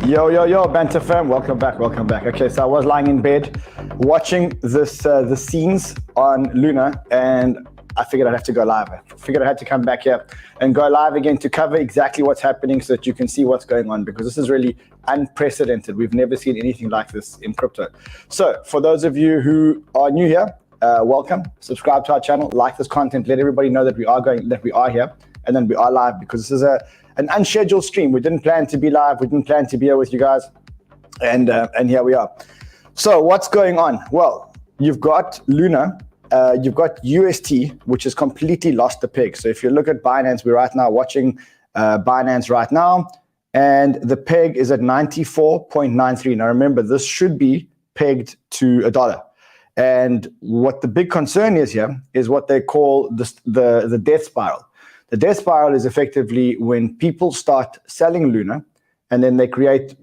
Yo, Banter fam, welcome back. Okay, so I was lying in bed watching this the scenes on Luna, and I figured I'd have to go live. I figured I had to come back here and go live again to cover exactly what's happening so that you can see what's going on, because this is really unprecedented. We've never seen anything like this in crypto. So for those of you who are new here, welcome. Subscribe to our channel, like this content, let everybody know that we are here, and then we are live, because this is an unscheduled stream. We didn't plan to be live. We didn't plan to be here with you guys. And here we are. So what's going on? Well, you've got Luna, you've got UST, which has completely lost the peg. So if you look at Binance, we're right now watching Binance right now, and the peg is at 94.93. Now remember, this should be pegged to $1. And what the big concern is here is what they call the death spiral. The death spiral is effectively when people start selling Luna, and then they create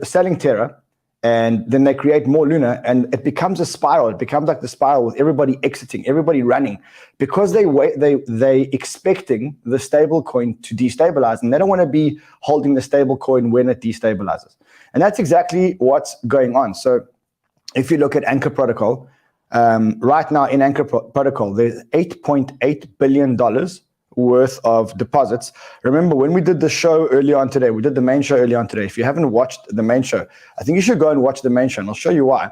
selling Terra, and then they create more Luna, and it becomes a spiral. It becomes like the spiral with everybody exiting, everybody running, because they expecting the stable coin to destabilize, and they don't want to be holding the stable coin when it destabilizes. And that's exactly what's going on. So if you look at Anchor Protocol, right now in Anchor Protocol, there's $8.8 billion worth of deposits. Remember, when we did the show earlier on today, we did the main show earlier on today. If you haven't watched the main show, I think you should go and watch the main show, and I'll show you why.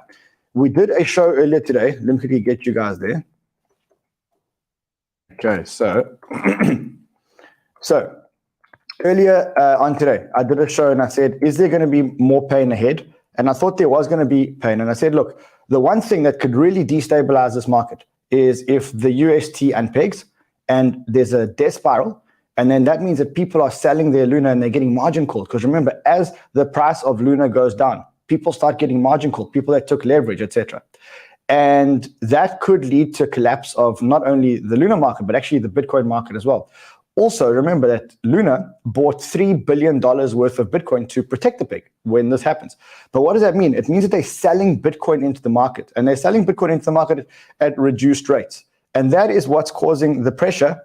We did a show earlier today. Let me quickly get you guys there. Okay, so earlier on today, I did a show and I said, is there going to be more pain ahead? And I thought there was going to be pain. And I said, look, the one thing that could really destabilize this market is if the UST unpegs and there's a death spiral, and then that means that people are selling their Luna and they're getting margin called. Because remember, as the price of Luna goes down, people start getting margin called, people that took leverage, etc. And that could lead to collapse of not only the Luna market, but actually the Bitcoin market as well. Also, remember that Luna bought $3 billion worth of Bitcoin to protect the peg when this happens. But what does that mean? It means that they're selling Bitcoin into the market, and they're selling Bitcoin into the market at reduced rates. And that is what's causing the pressure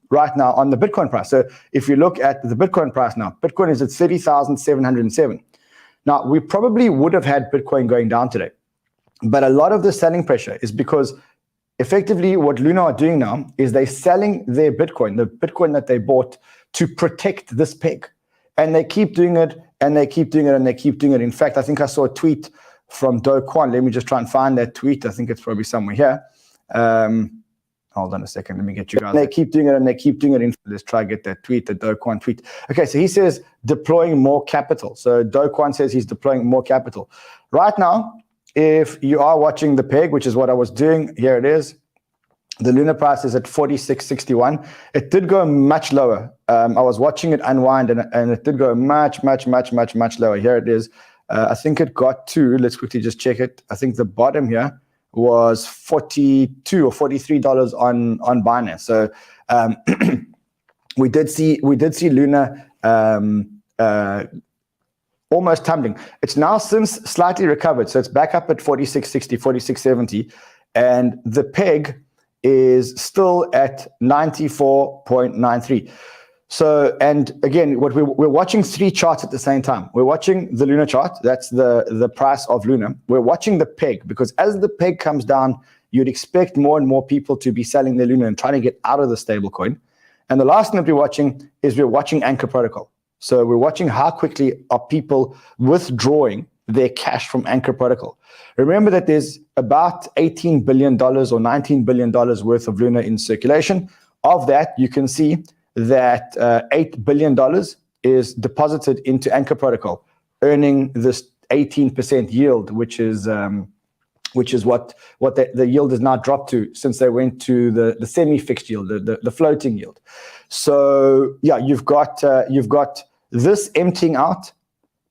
right now on the Bitcoin price. So if you look at the Bitcoin price now, Bitcoin is at 30,707. Now, we probably would have had Bitcoin going down today, but a lot of the selling pressure is because effectively what Luna are doing now is they're selling their Bitcoin, the Bitcoin that they bought, to protect this peg. And they keep doing it, and they keep doing it, and they keep doing it. In fact, I think I saw a tweet from Kwon. Let me just try and find that tweet. I think it's probably somewhere here. Hold on a second. Let me get you guys. They keep doing it, and they keep doing it. Let's try and get that tweet, the Kwon tweet. Okay, so he says deploying more capital. So Kwon says he's deploying more capital. Right now, if you are watching the peg, which is what I was doing, here it is. The Luna price is at 46.61. It did go much lower. I was watching it unwind, and it did go much lower. Here it is. I think it got to, let's quickly just check it. I think the bottom here was $42 or $43 on Binance. So we did see Luna almost tumbling. It's now since slightly recovered, so it's back up at 46.60, 46.70, and the peg is still at 94.93. So, and again, what we're watching three charts at the same time. We're watching the Luna chart, that's the price of Luna. We're watching the peg, because as the peg comes down, you'd expect more and more people to be selling their Luna and trying to get out of the stablecoin. And the last thing that we're watching Anchor Protocol. So we're watching how quickly are people withdrawing their cash from Anchor Protocol. Remember that there's about $18 billion or $19 billion worth of Luna in circulation. Of that, you can see that $8 billion is deposited into Anchor Protocol, earning this 18% yield, which is what the yield has now dropped to since they went to the semi-fixed yield, the floating yield. So yeah, you've got this emptying out.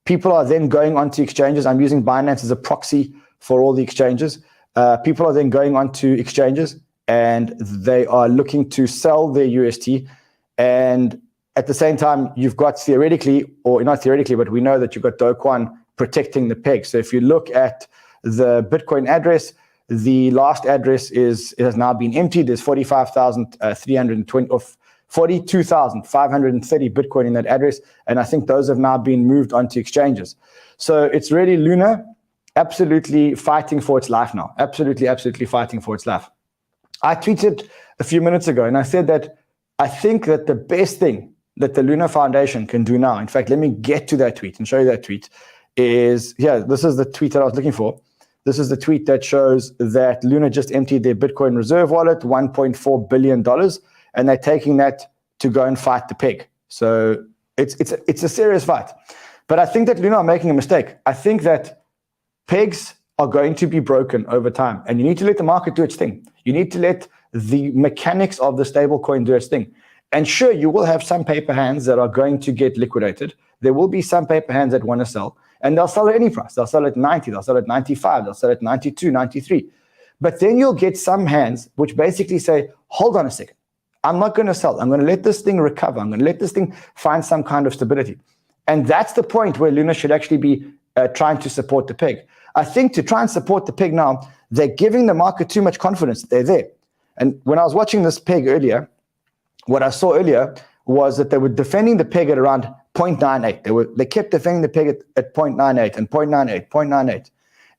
People are then going onto exchanges. I'm using Binance as a proxy for all the exchanges. People are then going onto exchanges, and they are looking to sell their UST. And at the same time, you've got theoretically, or not theoretically, but we know that you've got Kwon protecting the peg. So if you look at the Bitcoin address, the last address has now been emptied. There's 45,320 of 42,530 Bitcoin in that address. And I think those have now been moved onto exchanges. So it's really Luna absolutely fighting for its life now. Absolutely fighting for its life. I tweeted a few minutes ago and I said that I think that the best thing that the Luna Foundation can do now, in fact, let me get to that tweet and show you that tweet, is, yeah, this is the tweet that I was looking for. This is the tweet that shows that Luna just emptied their Bitcoin reserve wallet, $1.4 billion, and they're taking that to go and fight the peg. So it's a serious fight. But I think that Luna are making a mistake. I think that pegs are going to be broken over time, and you need to let the market do its thing. You need to let the mechanics of the stablecoin do its thing. And sure, you will have some paper hands that are going to get liquidated. There will be some paper hands that want to sell, and they'll sell at any price. They'll sell at 90, they'll sell at 95, they'll sell at 92, 93. But then you'll get some hands which basically say, hold on a second, I'm not going to sell. I'm going to let this thing recover. I'm going to let this thing find some kind of stability. And that's the point where Luna should actually be trying to support the peg. I think to try and support the peg now, they're giving the market too much confidence that they're there. And when I was watching this peg earlier, what I saw earlier was that they were defending the peg at around 0.98. They kept defending the peg at 0.98 and 0.98, 0.98.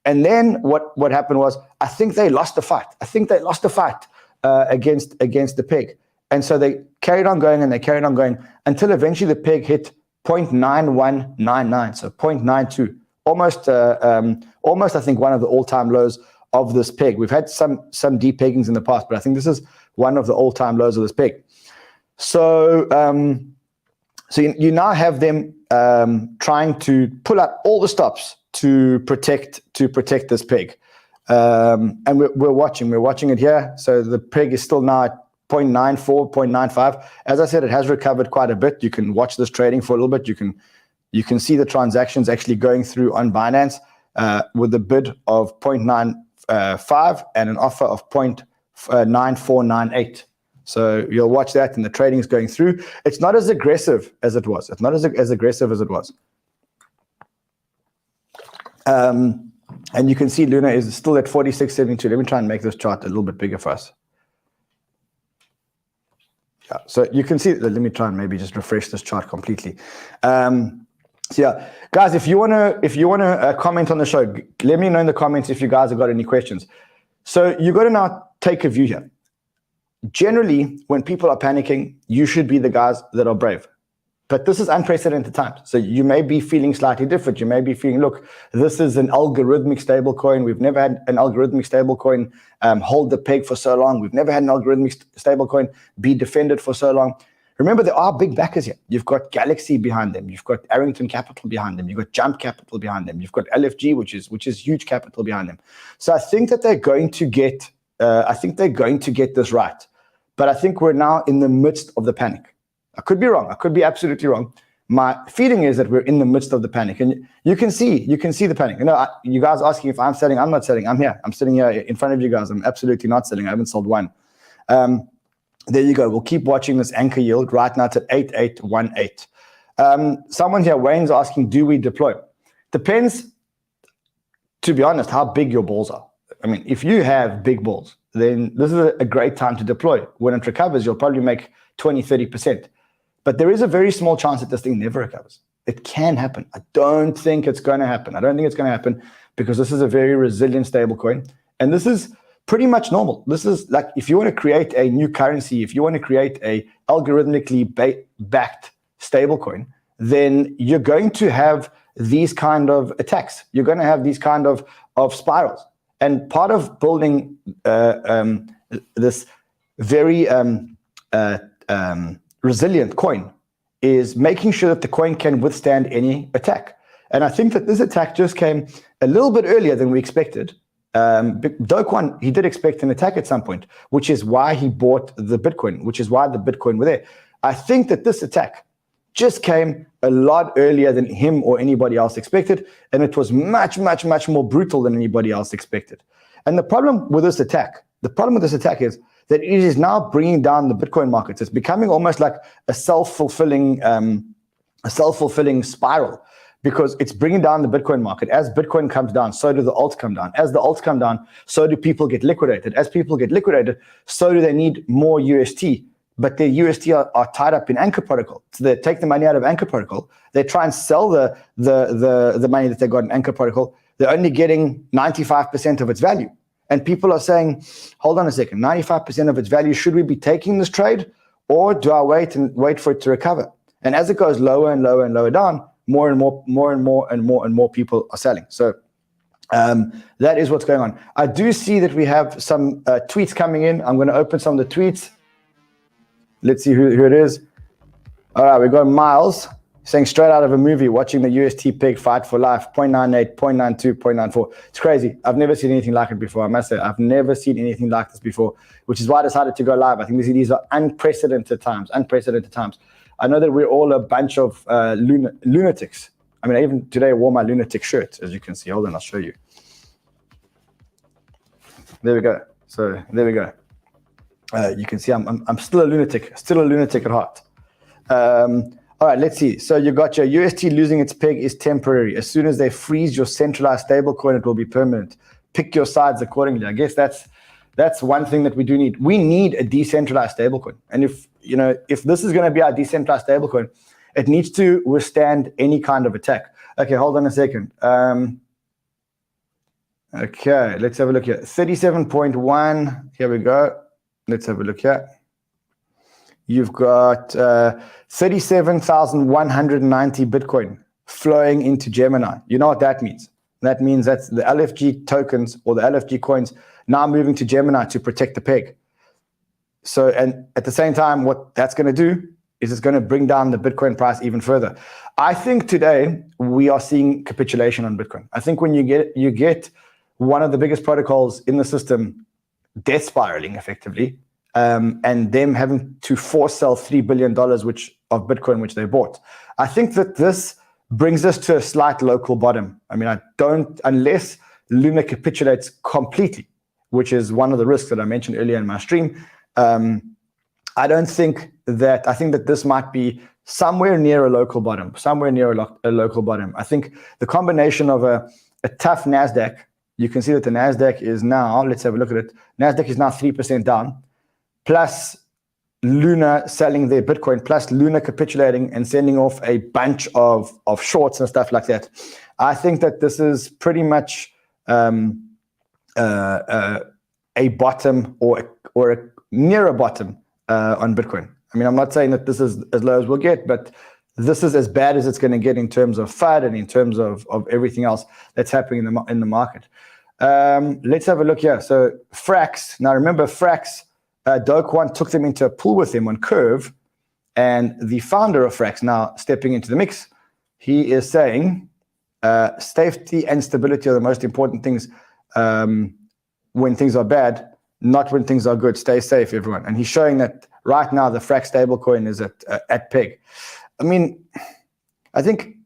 And then what happened was, I think they lost the fight. I think they lost the fight against the peg. And so they carried on going and they carried on going until eventually the peg hit 0.9199, so 0.92. Almost, I think, one of the all-time lows of this peg. We've had some depeggings in the past, but I think this is one of the all-time lows of this peg. So, you now have them trying to pull out all the stops to protect this peg, and we're watching it here. So the peg is still now at 0.94, 0.95. As I said, it has recovered quite a bit. You can watch this trading for a little bit. You can see the transactions actually going through on Binance with a bid of 0.95 and an offer of 0.9498. So you'll watch that, and the trading is going through. It's not as aggressive as it was. It's not as aggressive as it was. And you can see Luna is still at 46.72. Let me try and make this chart a little bit bigger for us. Yeah, so you can see, let me try and maybe just refresh this chart completely. So yeah, guys, if you wanna comment on the show, let me know in the comments if you guys have got any questions. So you got to now take a view here. Generally, when people are panicking, you should be the guys that are brave. But this is unprecedented times. So you may be feeling slightly different. You may be feeling, look, this is an algorithmic stablecoin. We've never had an algorithmic stablecoin hold the peg for so long. We've never had an algorithmic stablecoin be defended for so long. Remember, there are big backers here. You've got Galaxy behind them. You've got Arrington Capital behind them. You've got Jump Capital behind them. You've got LFG, which is huge capital behind them. So I think that they're going to get. I think they're going to get this right. But I think we're now in the midst of the panic. I could be wrong. I could be absolutely wrong. My feeling is that we're in the midst of the panic, and you can see the panic. You know, you guys asking if I'm selling. I'm not selling. I'm here. I'm sitting here in front of you guys. I'm absolutely not selling. I haven't sold one. There you go. We'll keep watching this anchor yield. Right now it's at 8818. Someone here, Wayne's asking, do we deploy? Depends, to be honest, how big your balls are. I mean, if you have big balls, then this is a great time to deploy. When it recovers, you'll probably make 20, 30%. But there is a very small chance that this thing never recovers. It can happen. I don't think it's going to happen. I don't think it's going to happen because this is a very resilient stablecoin. And this is pretty much normal. This is like, if you want to create a new currency, if you want to create a algorithmically backed stablecoin, then you're going to have these kind of attacks. You're going to have these kind of spirals. And part of building this very resilient coin is making sure that the coin can withstand any attack. And I think that this attack just came a little bit earlier than we expected. Kwon, he did expect an attack at some point, which is why he bought the Bitcoin, which is why the Bitcoin were there. I think that this attack just came a lot earlier than him or anybody else expected, and it was much, much, much more brutal than anybody else expected. And the problem with this attack is that it is now bringing down the Bitcoin markets. It's becoming almost like a self-fulfilling spiral, because it's bringing down the Bitcoin market. As Bitcoin comes down, so do the alts come down. As the alts come down, so do people get liquidated. As people get liquidated, so do they need more UST. but their UST are tied up in Anchor Protocol. So they take the money out of Anchor Protocol. They try and sell the money that they got in Anchor Protocol. They're only getting 95% of its value. And people are saying, hold on a second, 95% of its value, should we be taking this trade? Or do I wait for it to recover? And as it goes lower and lower and lower down, more and more people are selling. So that is what's going on. I do see that we have some tweets coming in. I'm going to open some of the tweets. Let's see who it is. All right, we got Miles saying straight out of a movie, watching the UST Peg fight for life, 0.98, 0.92, 0.94. It's crazy. I've never seen anything like it before. I must say, I've never seen anything like this before, which is why I decided to go live. I think these are unprecedented times. I know that we're all a bunch of lunatics. I mean, I even today wore my lunatic shirt, as you can see. Hold on, I'll show you. There we go. So there we go. You can see I'm still a lunatic at heart. All right, let's see. So you got your UST losing its peg is temporary. As soon as they freeze your centralized stablecoin, it will be permanent. Pick your sides accordingly. I guess that's one thing that we do need. We need a decentralized stablecoin. And if this is going to be our decentralized stablecoin, it needs to withstand any kind of attack. Okay, hold on a second. Okay, let's have a look here. 37.1. Here we go. Let's have a look here. You've got 37,190 Bitcoin flowing into Gemini. You know what that means? That means that's the LFG tokens or the LFG coins now moving to Gemini to protect the peg. So, and at the same time, what that's going to do is it's going to bring down the Bitcoin price even further. I think today we are seeing capitulation on Bitcoin. I think when you get one of the biggest protocols in the system death spiraling effectively, and them having to force sell $3 billion of Bitcoin, which they bought. I think that this brings us to a slight local bottom. I mean, unless Luna capitulates completely, which is one of the risks that I mentioned earlier in my stream. I think that this might be somewhere near a local bottom, I think the combination of a tough NASDAQ, you can see that the NASDAQ is now, let's have a look at it. NASDAQ is now 3% down, plus Luna selling their Bitcoin, plus Luna capitulating and sending off a bunch of shorts and stuff like that. I think that this is pretty much a bottom or near a bottom on Bitcoin. I mean, I'm not saying that this is as low as we'll get, but this is as bad as it's going to get in terms of FUD and in terms of everything else that's happening in the market. Let's have a look here. So FRAX, now remember FRAX, Kwon took them into a pool with him on Curve, and the founder of FRAX now stepping into the mix. He is saying safety and stability are the most important things when things are bad, not when things are good. Stay safe, everyone. And he's showing that right now the FRAX stablecoin is at peg. I mean, I think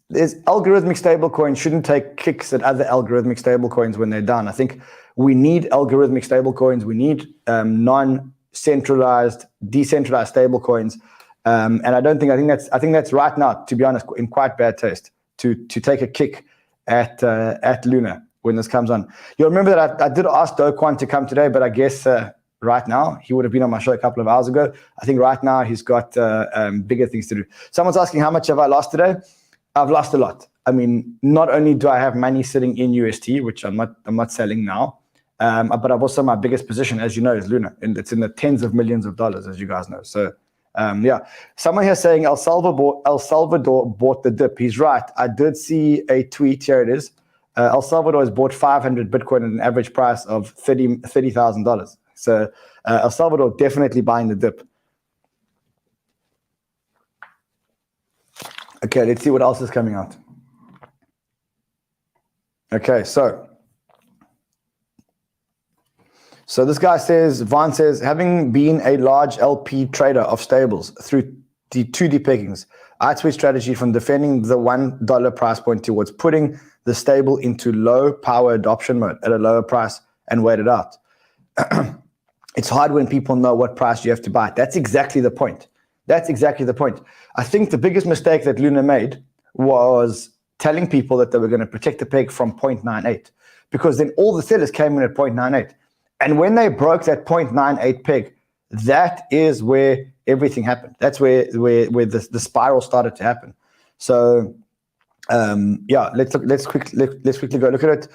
there's algorithmic stablecoins shouldn't take kicks at other algorithmic stablecoins when they're down. I think we need algorithmic stablecoins. We need non-centralized, decentralized stablecoins. And I think that's right now, to be honest, in quite bad taste to take a kick at Luna when this comes on. You'll remember that I did ask Kwon to come today, but I guess right now he would have been on my show a couple of hours ago. I think right now he's got bigger things to do. Someone's asking how much have I lost today? I've lost a lot. I mean, not only do I have money sitting in UST, which I'm not selling now, but I've also my biggest position, as you know, is Luna, and it's in the tens of millions of dollars, as you guys know. So, yeah. Someone here saying El Salvador bought the dip. He's right. I did see a tweet. Here it is. El Salvador has bought 500 Bitcoin at an average price of $30,000. So El Salvador definitely buying the dip. Okay, let's see what else is coming out. Okay, so this guy says, Vaughn says, having been a large LP trader of stables through the 2D peggings, I switched strategy from defending the $1 price point towards putting the stable into low power adoption mode at a lower price and wait it out. It's hard when people know what price you have to buy. That's exactly the point. I think the biggest mistake that Luna made was telling people that they were going to protect the peg from 0.98, because then all the sellers came in at 0.98. And when they broke that 0.98 peg, that is where everything happened. That's where the spiral started to happen. So yeah, let's quickly go look at it.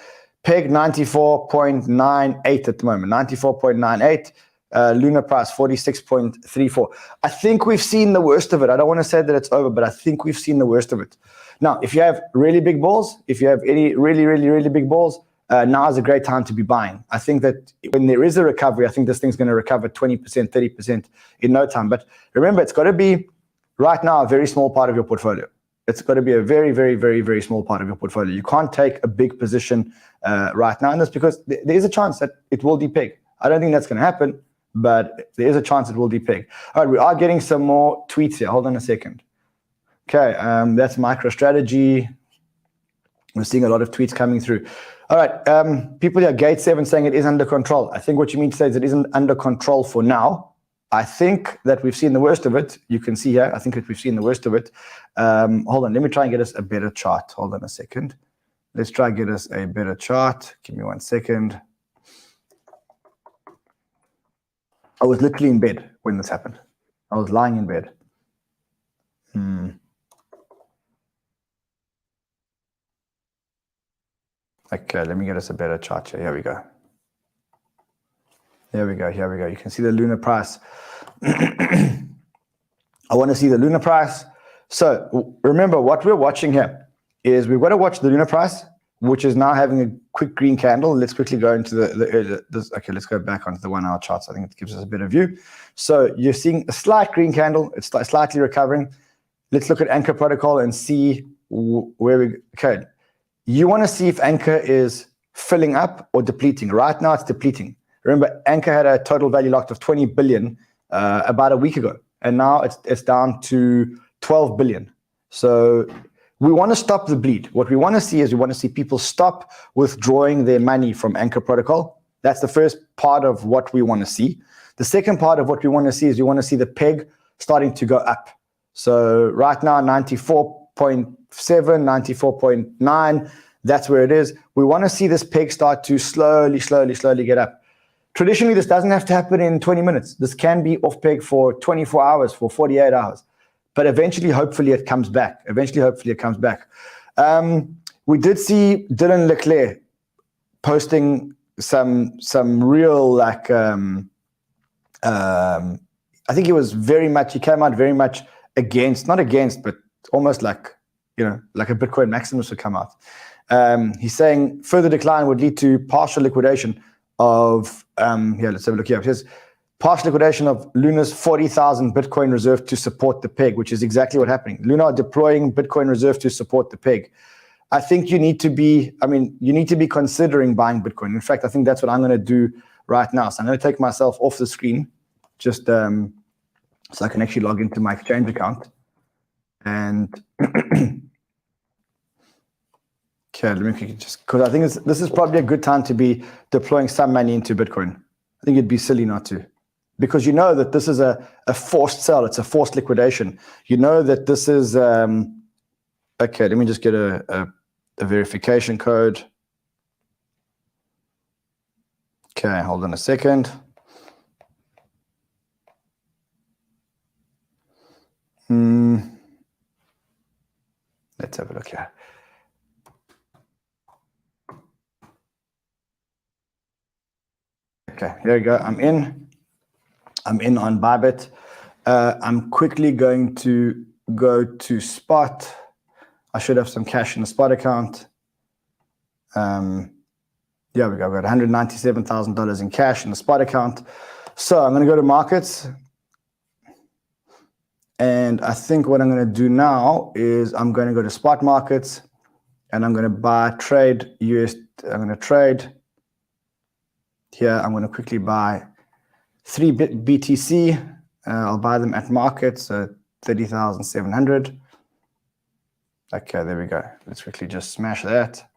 Peg 94.98 at the moment, 94.98. Luna price 46.34. I think we've seen the worst of it. I don't want to say that it's over, but I think we've seen the worst of it. Now, if you have really big balls, if you have any really big balls, now is a great time to be buying. I think that when there is a recovery, I think this thing's going to recover 20%, 30% in no time. But remember, it's got to be right now a very small part of your portfolio. It's got to be a very small part of your portfolio. You can't take a big position right now, and that's because there is a chance that it will depeg. I don't think that's going to happen, but there is a chance it will depeg. All right, we are getting some more tweets here. Hold on a second. Okay, that's MicroStrategy. We're seeing a lot of tweets coming through. All right, people here, Gate 7 saying it is under control. I think what you mean to say is it isn't under control for now. I think that we've seen the worst of it. You can see here, I think that we've seen the worst of it. Hold on, let me try and get us a better chart. Hold on a second. Let's try and get us a better chart. Give me 1 second. I was literally in bed when this happened. I was lying in bed. Okay, let me get us a better chart here. Here we go. Here we go. You can see the Luna price. I want to see the Luna price. So remember, what we're watching here is we've got to watch the Luna price, which is now having a quick green candle. Let's quickly go into this. Okay, let's go back onto the 1 hour charts. I think it gives us a better view. So you're seeing a slight green candle. It's slightly recovering. Let's look at Anchor Protocol and see where we, okay. You want to see if Anchor is filling up or depleting. Right now, it's depleting. Remember, Anchor had a total value locked of 20 billion about a week ago, and now it's down to 12 billion. So we want to stop the bleed. What we want to see is we want to see people stop withdrawing their money from Anchor Protocol. That's the first part of what we want to see. The second part of what we want to see is we want to see the peg starting to go up. So right now, 94.7, 94.9, that's where it is. We want to see this peg start to slowly get up. Traditionally, this doesn't have to happen in 20 minutes. This can be off peg for 24 hours, for 48 hours. But eventually, hopefully, it comes back. We did see Dylan LeClair posting some real, like, I think he came out very much against, not against, but almost like, like a Bitcoin Maximus would come out. He's saying further decline would lead to partial liquidation of, here, let's have a look here. It says partial liquidation of Luna's 40,000 Bitcoin reserve to support the peg, which is exactly what's happening. Luna are deploying Bitcoin reserve to support the peg. I think you need to be considering buying Bitcoin. In fact, I think that's what I'm going to do right now. So I'm going to take myself off the screen, just so I can actually log into my exchange account. And okay, let me just, because I think this is probably a good time to be deploying some money into Bitcoin. I think it'd be silly not to, because you know that this is a forced sell. It's a forced liquidation. You know that this is, okay, let me just get a verification code. Okay, hold on a second. Let's have a look here. Okay, here we go. I'm in on Bybit. I'm quickly going to go to spot. I should have some cash in the spot account. Yeah, we go. I've got $197,000 in cash in the spot account. So I'm going to go to markets. And I think what I'm going to do now is I'm going to go to spot markets and I'm going to trade UST. I'm going to trade here. I'm going to quickly buy 3 BTC. I'll buy them at market, so 30,700. Okay, there we go. Let's quickly just smash that.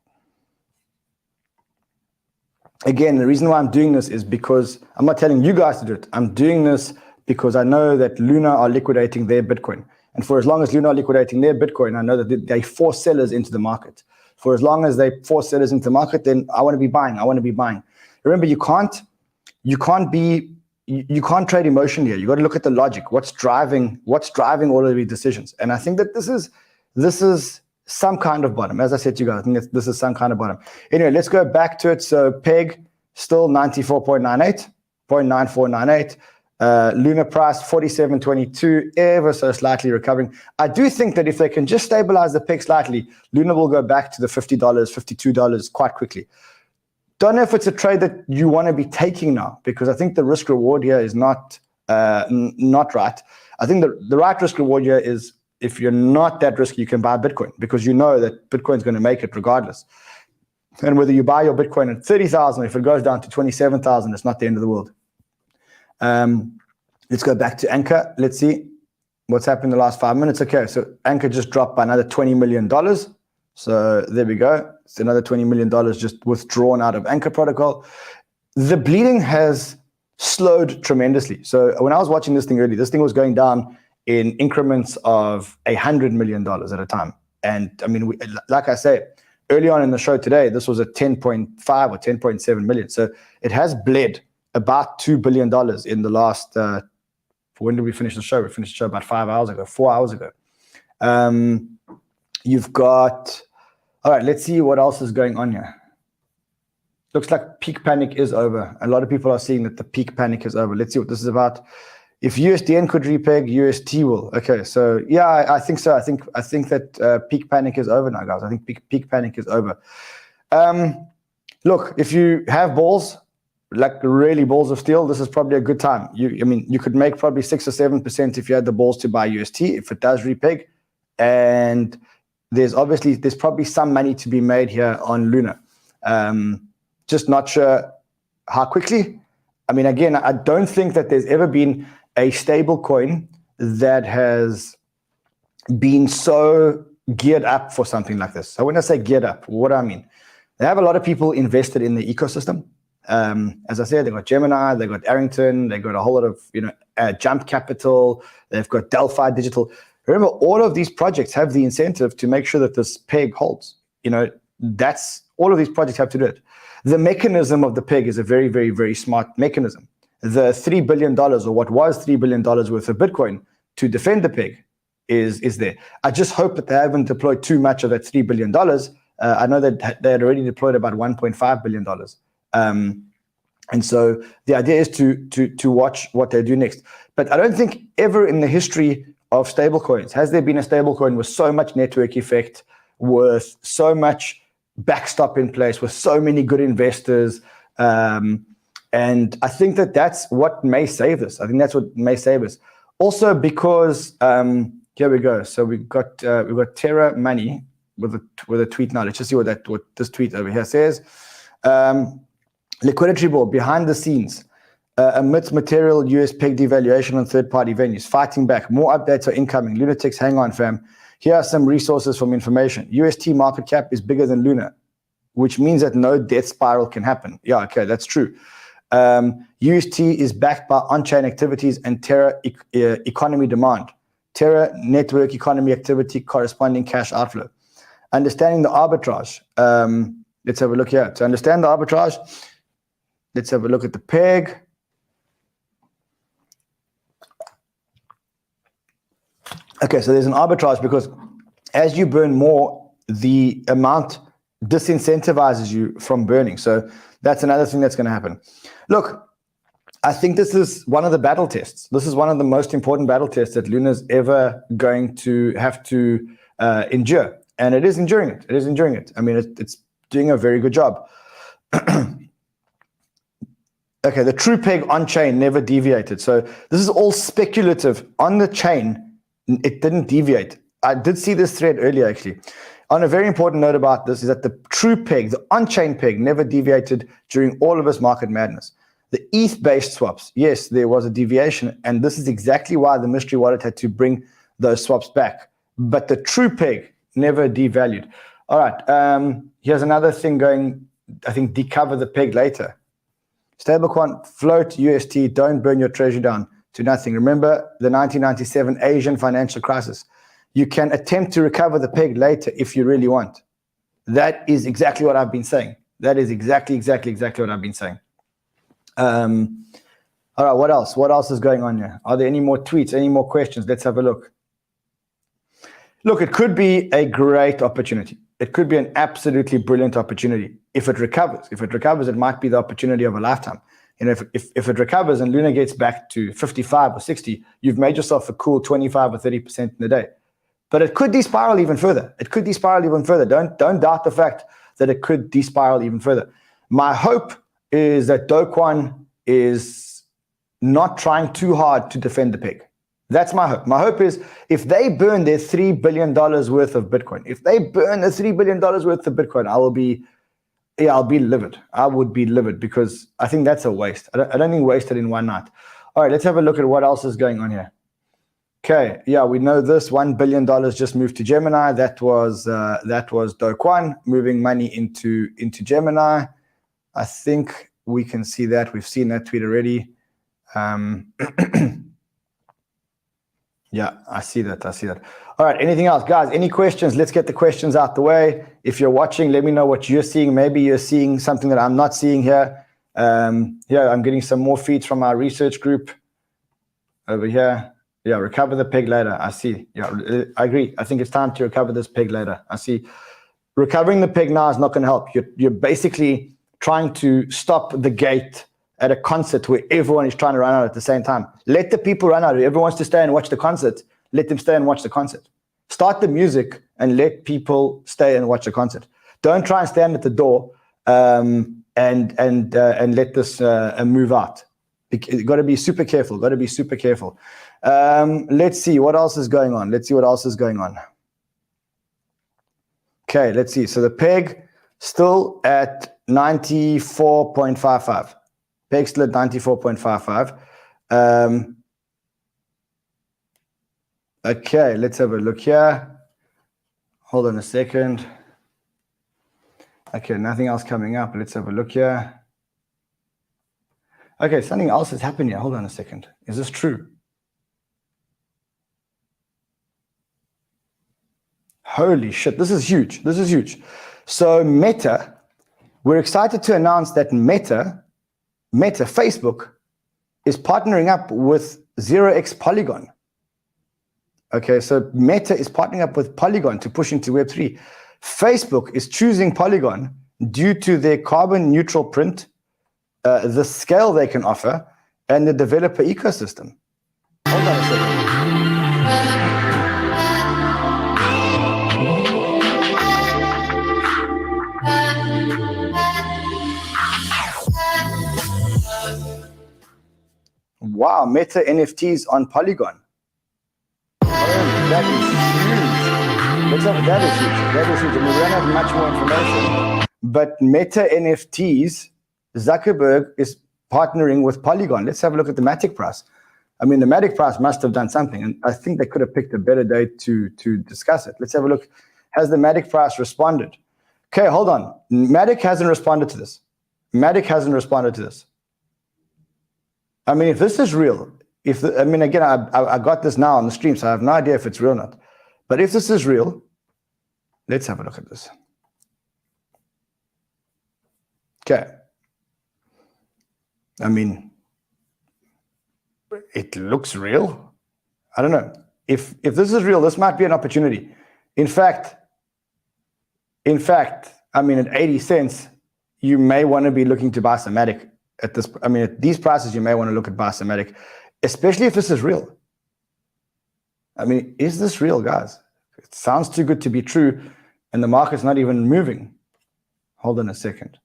Again, the reason why I'm doing this is because I'm not telling you guys to do it. I'm doing this because I know that Luna are liquidating their Bitcoin. And for as long as Luna are liquidating their Bitcoin, I know that they force sellers into the market. For as long as they force sellers into the market, then I want to be buying. Remember, you can't be you can't trade emotionally here. You got to look at the logic. What's driving all of these decisions? And I think that this is some kind of bottom. As I said to you guys, I think this is some kind of bottom. Anyway, let's go back to it. So Peg still 94.98, 0.9498. Luna price 47.22, ever so slightly recovering. I do think that if they can just stabilize the Peg slightly, Luna will go back to the $50, $52 quite quickly. Don't know if it's a trade that you want to be taking now, because I think the risk reward here is not right. I think the right risk reward here is, if you're not that risky, you can buy Bitcoin, because you know that Bitcoin's going to make it regardless. And whether you buy your Bitcoin at 30,000, if it goes down to 27,000, it's not the end of the world. Let's go back to Anchor. Let's see what's happened in the last 5 minutes. Okay, so Anchor just dropped by another $20 million. So there we go. It's another $20 million just withdrawn out of Anchor protocol. The bleeding has slowed tremendously. So when I was watching this thing early, this thing was going down in increments of $100 million at a time. And I mean, like I say, early on in the show today, this was at 10.5 or 10.7 million. So it has bled about $2 billion in the last, when did we finish the show? We finished the show about 4 hours ago. You've got, all right, let's see what else is going on here. Looks like peak panic is over. A lot of people are seeing that the peak panic is over. Let's see what this is about. If USDN could repeg, UST will. Okay, so yeah, I think so. I think that peak panic is over now, guys. I think peak panic is over. Look, if you have balls, like really balls of steel, this is probably a good time. You could make probably 6 or 7% if you had the balls to buy UST if it does repeg, and there's probably some money to be made here on Luna. Just not sure how quickly. I mean, again, I don't think that there's ever been a stable coin that has been so geared up for something like this. So when I say geared up, what do I mean? They have a lot of people invested in the ecosystem. As I said, they've got Gemini, they've got Arrington, they've got a whole lot of Jump Capital, they've got Delphi Digital. Remember, all of these projects have the incentive to make sure that this peg holds. That's all of these projects have to do it. The mechanism of the peg is a very, very, very smart mechanism. The $3 billion, or what was $3 billion worth of Bitcoin to defend the peg is there. I just hope that they haven't deployed too much of that $3 billion. I know that they had already deployed about $1.5 billion. And so the idea is to watch what they do next. But I don't think ever in the history of stablecoins has there been a stablecoin with so much network effect, with so much backstop in place, with so many good investors. And I think that that's what may save us. I think that's what may save us. Also because here we go. So we've got Terra Money with a tweet now. Let's just see what this tweet over here says. Liquidity ball behind the scenes. Amidst material US peg devaluation on third-party venues, fighting back. More updates are incoming. Lunatics, hang on, fam. Here are some resources from information. UST market cap is bigger than Luna, which means that no death spiral can happen. Yeah, okay, that's true. UST is backed by on-chain activities and Terra economy demand. Terra network economy activity corresponding cash outflow. Understanding the arbitrage. Let's have a look here. To understand the arbitrage, let's have a look at the peg. Okay, so there's an arbitrage because as you burn more, the amount disincentivizes you from burning. So that's another thing that's going to happen. Look, I think this is one of the battle tests. This is one of the most important battle tests that Luna's ever going to have to endure. And it is enduring it. It is enduring it. I mean, it's doing a very good job. Okay, the true peg on chain never deviated. So this is all speculative. On the chain, it didn't deviate. I did see this thread earlier, actually. On a very important note about this is that the true peg, the on-chain peg, never deviated during all of this market madness. The ETH-based swaps, yes, there was a deviation, and this is exactly why the mystery wallet had to bring those swaps back. But the true peg never devalued. All right, here's another thing going, I think, decover the peg later. Stablecoin, float UST, don't burn your treasury down to nothing. Remember the 1997 Asian financial crisis. You can attempt to recover the peg later if you really want. That is exactly what I've been saying. That is exactly what I've been saying. All right, what else? What else is going on here? Are there any more tweets, any more questions? Let's have a look. Look, it could be a great opportunity. It could be an absolutely brilliant opportunity if it recovers. If it recovers, it might be the opportunity of a lifetime. You know, if it recovers and Luna gets back to 55 or 60, you've made yourself a cool 25 or 30% in a day. But it could despiral even further. It could despiral even further. Don't doubt the fact that it could despiral even further. My hope is that Kwon is not trying too hard to defend the peg. That's my hope. My hope is if they burn their $3 billion worth of Bitcoin, if they burn the $3 billion worth of Bitcoin, I'll be livid. I would be livid because I think that's a waste. I don't think wasted in one night. All right, let's have a look at what else is going on here. Okay, yeah, we know this $1 billion just moved to Gemini. That was Kwon moving money into Gemini. I think we can see that. We've seen that tweet already. Yeah, I see that. All right, anything else? Guys, any questions? Let's get the questions out the way. If you're watching, let me know what you're seeing. Maybe you're seeing something that I'm not seeing here. Yeah, I'm getting some more feeds from our research group over here. Yeah, recover the peg later. I see. Yeah, I agree. I think it's time to recover this peg later. I see. Recovering the peg now is not going to help. You're basically trying to stop the gate at a concert where everyone is trying to run out at the same time. Let the people run out. If everyone wants to stay and watch the concert, let them stay and watch the concert. Start the music and let people stay and watch the concert. Don't try and stand at the door and let this move out. You've got to be super careful. Let's see what else is going on. Okay, let's see. So the peg still at 94.55. Peg still at 94.55. Okay, let's have a look here. Hold on a second. Okay, nothing else coming up. Let's have a look here. Okay, something else has happened here. Hold on a second. Is this true? Holy shit, this is huge. So Meta, we're excited to announce that Meta, Facebook, is partnering up with 0x Polygon. Okay, so Meta is partnering up with Polygon to push into Web3. Facebook is choosing Polygon due to their carbon neutral print, the scale they can offer, and the developer ecosystem. Hold on a second. Wow, Meta NFTs on Polygon. That is huge. I mean, we don't have much more information. But Meta NFTs, Zuckerberg is partnering with Polygon. Let's have a look at the Matic price. I mean, the Matic price must have done something, and I think they could have picked a better day to discuss it. Let's have a look. Has the Matic price responded? Okay, hold on. Matic hasn't responded to this. I mean, if this is real, again, I got this now on the stream, so I have no idea if it's real or not. But if this is real, let's have a look at this. Okay. I mean, it looks real. I don't know. If this is real, this might be an opportunity. In fact, I mean, at 80 cents, you may want to be looking to buy some Matic. At these prices, you may want to look at buy some Matic, especially if this is real. I mean, is this real, guys? It sounds too good to be true, and the market's not even moving. Hold on a second.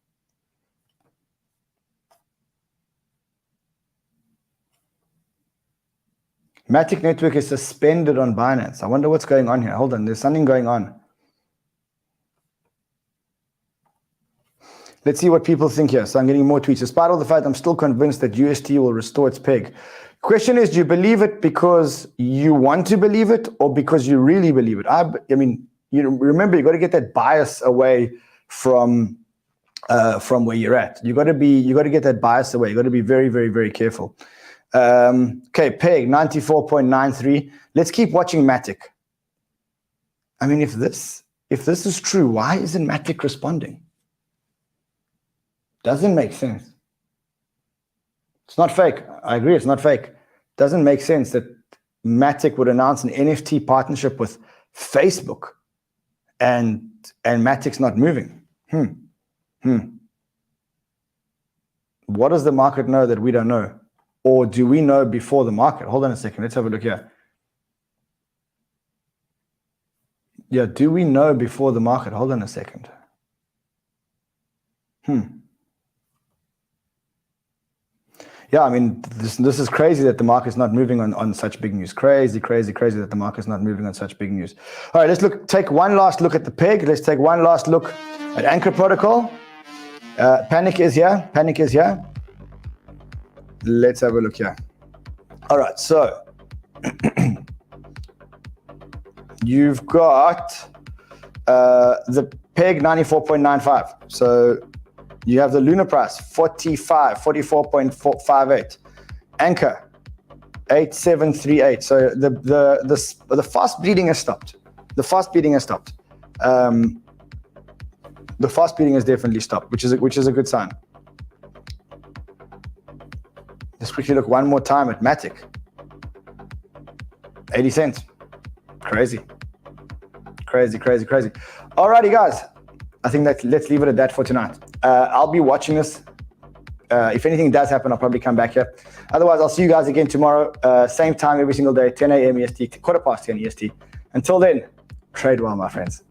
Matic Network is suspended on Binance. I wonder what's going on here. Hold on, there's something going on. Let's see what people think here. So I'm getting more tweets. Despite all the fact, I'm still convinced that UST will restore its peg. Question is, do you believe it because you want to believe it or because you really believe it? I mean, remember, you got to get that bias away from where you're at. You got to get that bias away. You got to be very, very, very careful. Okay, peg 94.93. Let's keep watching Matic. I mean, if this is true, why isn't Matic responding? Doesn't make sense. It's not fake. I agree, it's not fake. Doesn't make sense that Matic would announce an NFT partnership with Facebook and Matic's not moving. What does the market know that we don't know? Or do we know before the market? Hold on a second. Let's have a look here. Yeah, do we know before the market? Hold on a second. Yeah, I mean, this is crazy that the market's not moving on such big news. Crazy that the market's not moving on such big news. All right, let's take one last look at the peg. Let's take one last look at Anchor Protocol. Panic is here. Let's have a look here. All right, so you've got the peg 94.95. So you have the Luna price 44.58. Anchor 8738. So the fast bleeding has stopped. The fast bleeding has definitely stopped, which is a good sign. Let's quickly look one more time at Matic. 80 cents. Crazy. Alrighty, guys. I think let's leave it at that for tonight. I'll be watching this. If anything does happen, I'll probably come back here. Otherwise, I'll see you guys again tomorrow. Same time every single day, 10 a.m. EST, 10:15 EST. Until then, trade well, my friends.